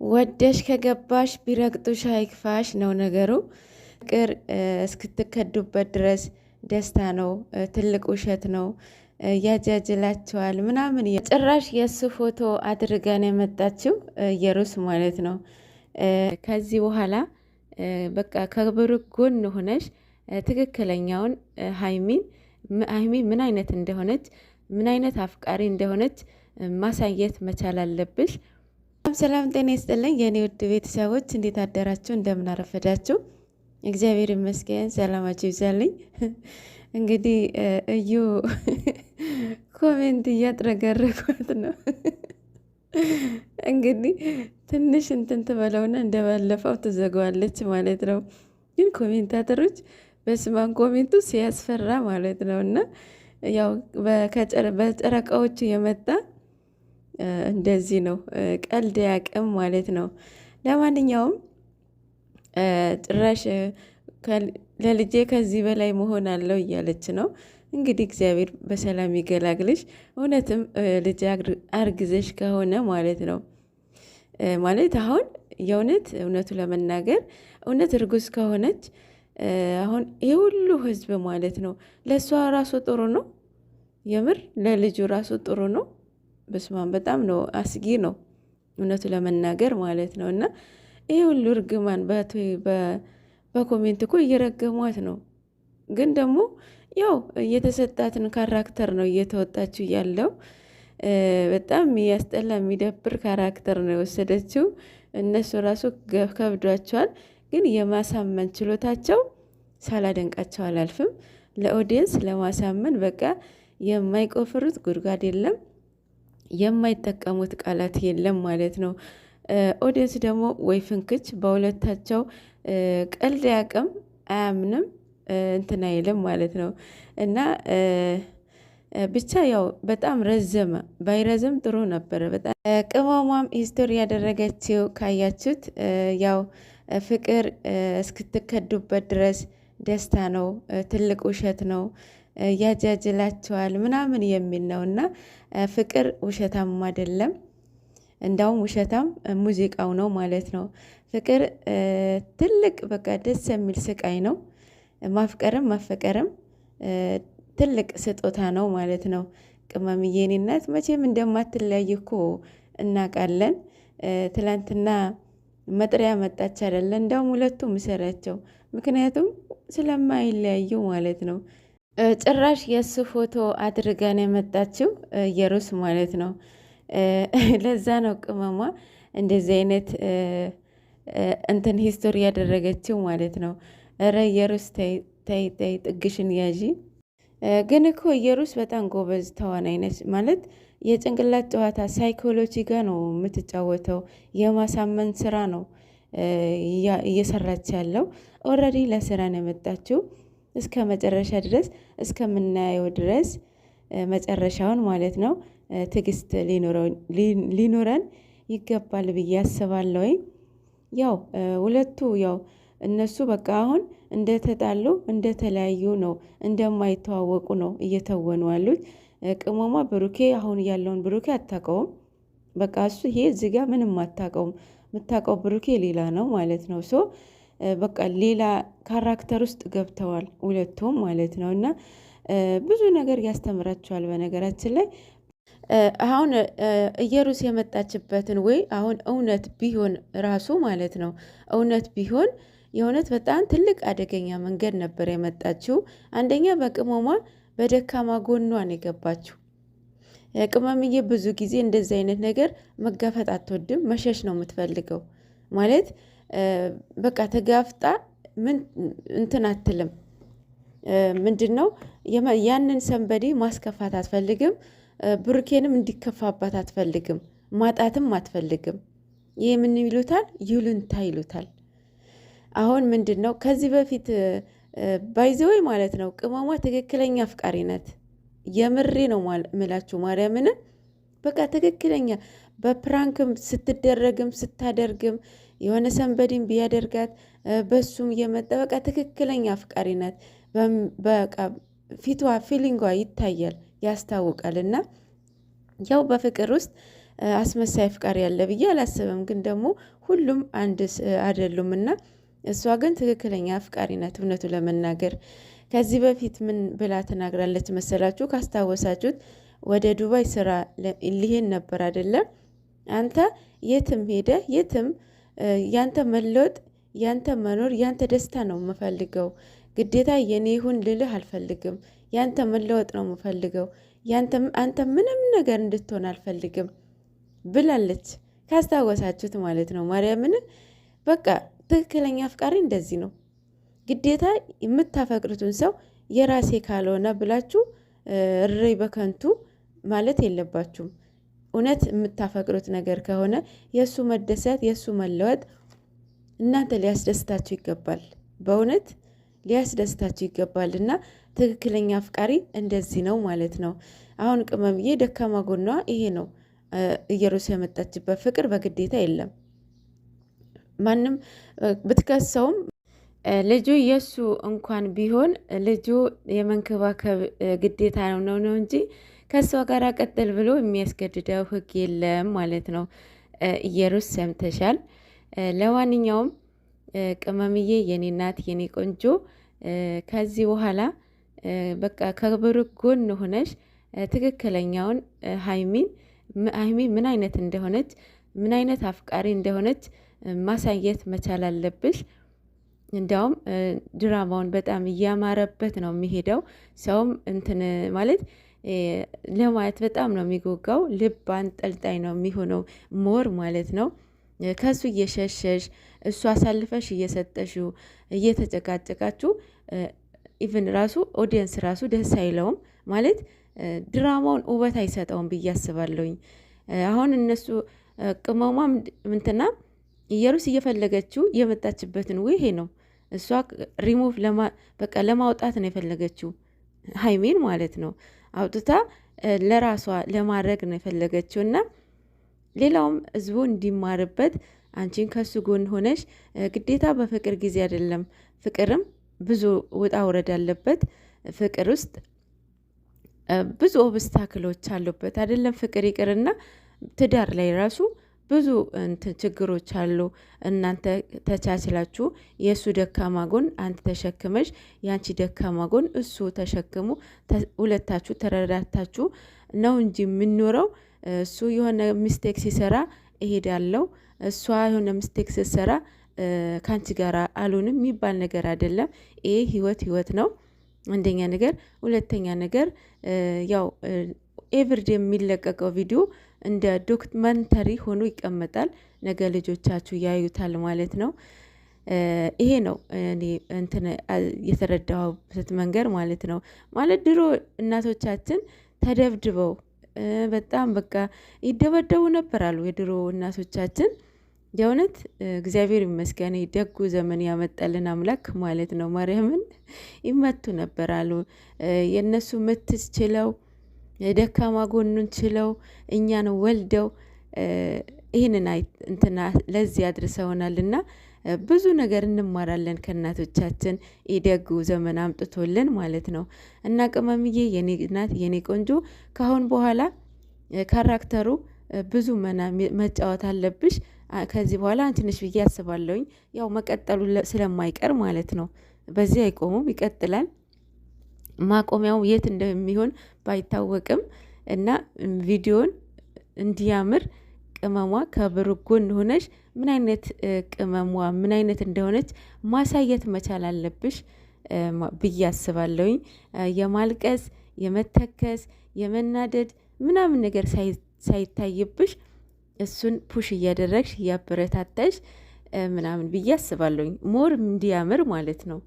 ወደሽ ከገባሽ ቢረግጡሽ አይክፋሽ ነው ነገሩ። ፍቅር እስክትከዱበት ድረስ ደስታ ነው፣ ትልቅ ውሸት ነው፣ ያጃጅላቸዋል ምናምን። ጭራሽ የእሱ ፎቶ አድርጋን የመጣችው የሩስ ማለት ነው። ከዚህ በኋላ በቃ ከብሩክ ጎን ሆነሽ ትክክለኛውን ሀይሚ ምን አይነት እንደሆነች ምን አይነት አፍቃሪ እንደሆነች ማሳየት መቻል አለብሽ። ሰላም ጤና ይስጥልኝ የኔ ውድ ቤተሰቦች፣ እንዴት አደራችሁ? እንደምን አረፈዳችሁ? እግዚአብሔር ይመስገን ሰላማችሁ ይብዛልኝ። እንግዲህ እዩ ኮሜንት እያጥረገረጓት ነው። እንግዲህ ትንሽ እንትን ትበለውና እንደባለፈው ትዘጋዋለች ማለት ነው። ግን ኮሜንታተሮች በስማን ኮሜንቱ ሲያስፈራ ማለት ነው። እና ያው በጨረቃዎቹ የመጣ እንደዚህ ነው፣ ቀልድ ያቅም ማለት ነው። ለማንኛውም ጭራሽ ለልጄ ከዚህ በላይ መሆን አለው እያለች ነው። እንግዲህ እግዚአብሔር በሰላም ይገላግልሽ። እውነትም ልጅ አርግዘሽ ከሆነ ማለት ነው ማለት አሁን እውነቱ ለመናገር እውነት እርጉዝ ከሆነች አሁን ይህ ሁሉ ህዝብ ማለት ነው ለእሷ ራሱ ጥሩ ነው፣ የምር ለልጁ ራሱ ጥሩ ነው። በስማም በጣም ነው አስጊ ነው እውነቱ ለመናገር ማለት ነው። እና ይሄ ሁሉ እርግማን በኮሜንት እኮ እየረገሟት ነው። ግን ደግሞ ያው የተሰጣትን ካራክተር ነው እየተወጣችው ያለው። በጣም የሚያስጠላ የሚደብር ካራክተር ነው የወሰደችው። እነሱ ራሱ ከብዷቸዋል። ግን የማሳመን ችሎታቸው ሳላደንቃቸው አላልፍም። ለኦዲየንስ ለማሳመን በቃ የማይቆፍሩት ጉድጓድ የለም፣ የማይጠቀሙት ቃላት የለም ማለት ነው። ኦዲየንስ ደግሞ ወይ ፍንክች በሁለታቸው ቀልድ ያቅም አያምንም እንትን አይልም ማለት ነው። እና ብቻ ያው በጣም ረዘመ፣ ባይረዝም ጥሩ ነበረ በጣም። ቅመሟም ሂስቶሪ ያደረገችው ካያችሁት ያው ፍቅር እስክትከዱበት ድረስ ደስታ ነው፣ ትልቅ ውሸት ነው፣ ያጃጅላቸዋል ምናምን የሚል ነው። እና ፍቅር ውሸታም አይደለም፣ እንዳውም ውሸታም ሙዚቃው ነው ማለት ነው። ፍቅር ትልቅ በቃ ደስ የሚል ስቃይ ነው። ማፍቀርም መፈቀርም ትልቅ ስጦታ ነው ማለት ነው። ቅመምዬ የኔ እናት መቼም እንደማትለያይ እኮ እናውቃለን። ትላንትና መጥሪያ መጣች አይደለ? እንዳውም ሁለቱም ምሰራቸው፣ ምክንያቱም ስለማይለያዩ ማለት ነው። ጭራሽ የእሱ ፎቶ አድርጋን የመጣችው የሩስ ማለት ነው። ለዛ ነው ቅመሟ እንደዚህ አይነት እንትን ሂስቶሪ ያደረገችው ማለት ነው። እረ የሩስ ተይ ጥግሽን ያዢ። ግን እኮ የሩስ በጣም ጎበዝ ተዋናይ ነች ማለት የጭንቅላት ጨዋታ ሳይኮሎጂ ጋር ነው የምትጫወተው። የማሳመን ስራ ነው እየሰራች ያለው። ኦልሬዲ ለስራ ነው የመጣችው እስከ መጨረሻ ድረስ እስከምናየው ድረስ መጨረሻውን ማለት ነው። ትዕግስት ሊኖረን ይገባል ብዬ አስባለሁ። ያው ሁለቱ ያው እነሱ በቃ አሁን እንደተጣሉ እንደተለያዩ ነው፣ እንደማይተዋወቁ ነው እየተወኑ ያሉት። ቅመሟ ብሩኬ አሁን ያለውን ብሩኬ አታውቀውም። በቃ እሱ ይሄ እዚህ ጋር ምንም አታውቀውም። የምታውቀው ብሩኬ ሌላ ነው ማለት ነው። ሶ በቃ ሌላ ካራክተር ውስጥ ገብተዋል ሁለቱም ማለት ነው። እና ብዙ ነገር ያስተምራቸዋል በነገራችን ላይ። አሁን እየሩስ የመጣችበትን ወይ አሁን እውነት ቢሆን ራሱ ማለት ነው እውነት ቢሆን የእውነት በጣም ትልቅ አደገኛ መንገድ ነበር የመጣችው። አንደኛ በቅመሟ በደካማ ጎኗን የገባችው። ቅመምዬ ብዙ ጊዜ እንደዚህ አይነት ነገር መጋፈጥ አትወድም፣ መሸሽ ነው የምትፈልገው ማለት በቃ ተጋፍጣ ምን እንትን አትልም። ምንድን ነው ያንን ሰንበዴ ማስከፋት አትፈልግም። ብሩኬንም እንዲከፋባት አትፈልግም፣ ማጣትም አትፈልግም። ይህ ምን ይሉታል? ይሉንታ ይሉታል። አሁን ምንድን ነው ከዚህ በፊት ባይዘወይ ማለት ነው ቅመሟ ትክክለኛ አፍቃሪ ናት። የምሬ ነው ምላችሁ ማርያምን። በቃ ትክክለኛ በፕራንክም ስትደረግም ስታደርግም የሆነ ሰንበዲን ቢያደርጋት በሱም እየመጣ በቃ ትክክለኛ አፍቃሪ ናት። በቃ ፊቷ ፊሊንጓ ይታያል፣ ያስታውቃል። እና ያው በፍቅር ውስጥ አስመሳይ አፍቃሪ ያለ ብዬ አላስብም። ግን ደግሞ ሁሉም አንድ አይደሉም እና እሷ ግን ትክክለኛ አፍቃሪ ናት። እውነቱ ለመናገር ከዚህ በፊት ምን ብላ ተናግራለች መሰላችሁ? ካስታወሳችሁት ወደ ዱባይ ስራ ሊሄድ ነበር አይደለም? አንተ የትም ሄደ የትም ያንተ መለወጥ፣ ያንተ መኖር፣ ያንተ ደስታ ነው የምፈልገው። ግዴታ የኔ ይሁን ልልህ አልፈልግም። ያንተ መለወጥ ነው የምፈልገው። አንተ ምንም ነገር እንድትሆን አልፈልግም ብላለች። ካስታወሳችሁት ማለት ነው። ማርያምን በቃ ትክክለኛ አፍቃሪ እንደዚህ ነው። ግዴታ የምታፈቅሩትን ሰው የራሴ ካልሆነ ብላችሁ እሬ በከንቱ ማለት የለባችሁም። እውነት የምታፈቅሩት ነገር ከሆነ የእሱ መደሰት የእሱ መለወጥ እናንተ ሊያስደስታችሁ ይገባል። በእውነት ሊያስደስታችሁ ይገባል። እና ትክክለኛ አፍቃሪ እንደዚህ ነው ማለት ነው። አሁን ቅመምዬ ደካማ ጎኗ ይሄ ነው። ኢየሩስ የመጣችበት ፍቅር በግዴታ የለም። ማንም ብትከሰውም ልጁ የእሱ እንኳን ቢሆን ልጁ የመንከባከብ ግዴታ ነው እንጂ ከእሷ ጋር ቀጥል ብሎ የሚያስገድደው ሕግ የለም ማለት ነው። ኢየሩስ ሰምተሻል። ለማንኛውም ቅመምዬ የኔ ናት የኔ ቆንጆ ከዚህ በኋላ በቃ ከብሩክ ጎን ሆነሽ ትክክለኛውን ሀይሚ ምን አይነት እንደሆነች ምን አይነት አፍቃሪ እንደሆነች ማሳየት መቻል አለብሽ። እንዲያውም ድራማውን በጣም እያማረበት ነው የሚሄደው። ሰውም እንትን ማለት ለማየት በጣም ነው የሚጎጋው። ልብ አንጠልጣይ ነው የሚሆነው ሞር ማለት ነው። ከሱ እየሸሸሽ እሱ አሳልፈሽ እየሰጠሽው እየተጨቃጨቃችሁ ኢቭን ራሱ ኦዲየንስ ራሱ ደስ አይለውም ማለት ድራማውን ውበት አይሰጠውም ብዬ አስባለሁኝ። አሁን እነሱ ቅመሟ ምንትና ኢየሩስ እየፈለገችው የመጣችበትን ይሄ ነው። እሷ ሪሙቭ በቃ ለማውጣት ነው የፈለገችው ሀይሜን ማለት ነው። አውጥታ ለራሷ ለማድረግ ነው የፈለገችው እና ሌላውም ህዝቡ እንዲማርበት አንቺን ከሱ ጎን ሆነሽ ግዴታ በፍቅር ጊዜ አይደለም። ፍቅርም ብዙ ውጣ ውረድ አለበት። ፍቅር ውስጥ ብዙ ኦብስታክሎች አሉበት አይደለም። ፍቅር ይቅርና ትዳር ላይ ራሱ ብዙ ችግሮች አሉ። እናንተ ተቻችላችሁ የእሱ ደካማ ጎን አንተ ተሸክመሽ የአንቺ ደካማ ጎን እሱ ተሸክሙ ሁለታችሁ ተረዳታችሁ ነው እንጂ የምንኖረው። እሱ የሆነ ሚስቴክ ሲሰራ እሄዳለሁ፣ እሷ የሆነ ሚስቴክ ስትሰራ ከአንቺ ጋር አሉንም የሚባል ነገር አይደለም። ይሄ ህይወት ነው። አንደኛ ነገር፣ ሁለተኛ ነገር ያው ኤቭሪዴ የሚለቀቀው ቪዲዮ እንደ ዶክመንተሪ ሆኖ ይቀመጣል። ነገ ልጆቻችሁ ያዩታል ማለት ነው። ይሄ ነው እኔ እንትን የተረዳሁበት መንገድ ማለት ነው። ማለት ድሮ እናቶቻችን ተደብድበው በጣም በቃ ይደበደቡ ነበር አሉ የድሮ እናቶቻችን። የእውነት እግዚአብሔር ይመስገን ደጉ ዘመን ያመጣልን አምላክ ማለት ነው። ማርያምን ይመቱ ነበር አሉ። የእነሱ ምትስ ችለው ደካማ ጎኑን ችለው እኛን ወልደው ይህንን እንትና ለዚህ አድርሰውናልና ብዙ ነገር እንማራለን ከእናቶቻችን የደጉ ዘመን አምጥቶልን ማለት ነው። እና ቅመምዬ የኔ ናት የኔ ቆንጆ ካሁን በኋላ ካራክተሩ ብዙ መጫወት አለብሽ። ከዚህ በኋላ አንቺ ነሽ ብዬ አስባለሁኝ። ያው መቀጠሉ ስለማይቀር ማለት ነው። በዚህ አይቆሙም፣ ይቀጥላል። ማቆሚያው የት እንደሚሆን ባይታወቅም እና ቪዲዮን እንዲያምር ቅመሟ ከብሩክ ጎን ሆነሽ ምን አይነት ቅመሟ ምን አይነት እንደሆነች ማሳየት መቻል አለብሽ ብዬ አስባለሁኝ። የማልቀስ የመተከስ የመናደድ ምናምን ነገር ሳይታይብሽ እሱን ፑሽ እያደረግሽ እያበረታታሽ ምናምን ብዬ አስባለሁኝ። ሞር እንዲያምር ማለት ነው።